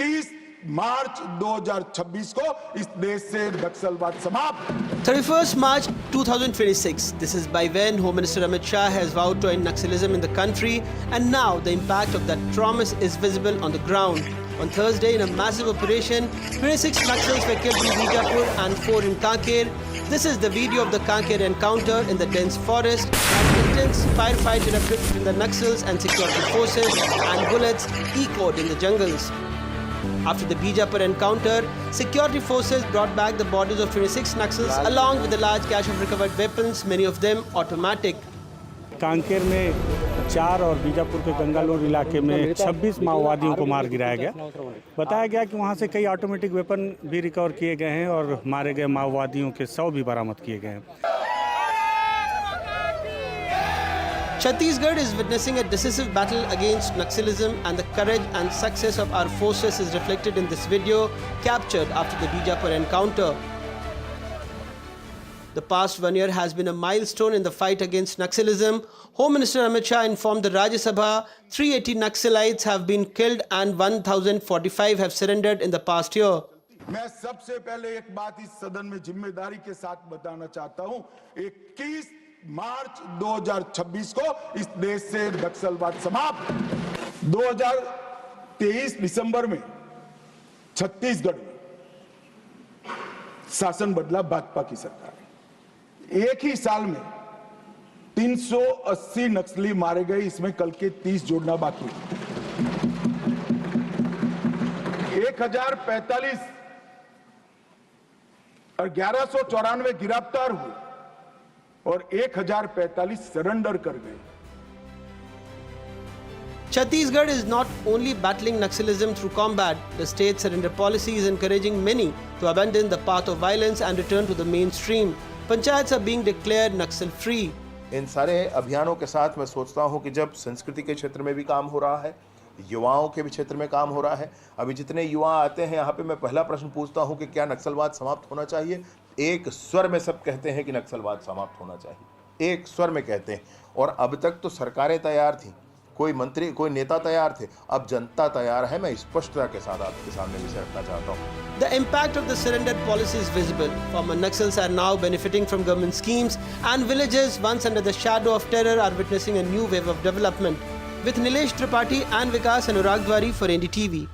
21 मार्च 2026 को इस देश से नक्सलवाद समाप्त। 31st March 2026. This is by when Home Minister Amit Shah has vowed to end Naxalism in the country, and now the impact of that promise is visible on the ground. On Thursday, in a massive operation, 26 Naxals were killed in Bijapur and 4 in Kanker. This is the video of the Kanker encounter in the dense forest, and intense firefight erupted between the Naxals and security forces, and bullets echoed in the jungles. After the Bijapur encounter, security forces brought back the bodies of 26 Naxals along with a large cache of recovered weapons, many of them automatic. Kanker में 4 और बीजापुर के गंगालूर इलाके में 26 माओवादियों को मार गिराया गया। बताया गया कि वहां से कई ऑटोमेटिक वेपन भी रिकवर किए गए हैं और मारे गए माओवादियों के शव भी बरामद किए गए हैं। Chhattisgarh is witnessing a decisive battle against Naxalism, and the courage and success of our forces is reflected in this video captured after the Bijapur encounter. The past 1 year has been a milestone in the fight against Naxalism. Home Minister Amit Shah informed the Rajya Sabha 380 Naxalites have been killed and 1045 have surrendered in the past year. मैं सबसे पहले एक बात इस सदन में जिम्मेदारी के साथ बताना चाहता हूं। 21 मार्च 2026 को इस देश से नक्सलवाद समाप्त। 2023 दिसंबर में छत्तीसगढ़ में शासन बदला भाजपा की सरकार। एक ही साल में 380 नक्सली मारे गए, इसमें कल के 30 जोड़ना बाकी है। 1045 और 1194 गिरफ्तार हुए और 1045 सरेंडर कर गए। Chhattisgarh is not only battling Naxalism through combat. The state surrender policy is encouraging many to abandon the path of violence and return to the mainstream. Panchayats are being declared Naxal free. इन सारे अभियानों के साथ मैं सोचता हूं कि जब संस्कृति के क्षेत्र में भी काम हो रहा है, युवाओं के भी क्षेत्र में काम हो रहा है, अभी जितने युवा आते हैं यहाँ पे मैं पहला प्रश्न पूछता हूं कि क्या नक्सलवाद समाप्त होना चाहिए। एक स्वर में सब कहते हैं कि नक्सलवाद समाप्त होना चाहिए, एक स्वर में कहते हैं। और अब तक तो सरकारें तैयार थी, कोई मंत्री कोई नेता तैयार थे, अब जनता तैयार है। मैं स्पष्टता के साथ आपके सामने विषय रखना चाहता हूँ। The impact of the surrender policy is visible. Former Naxals are now benefiting from government schemes, and villages once under the shadow of terror are witnessing a new wave of development. With Nilesh Tripathi and Vikas Anurag Dwari for NDTV.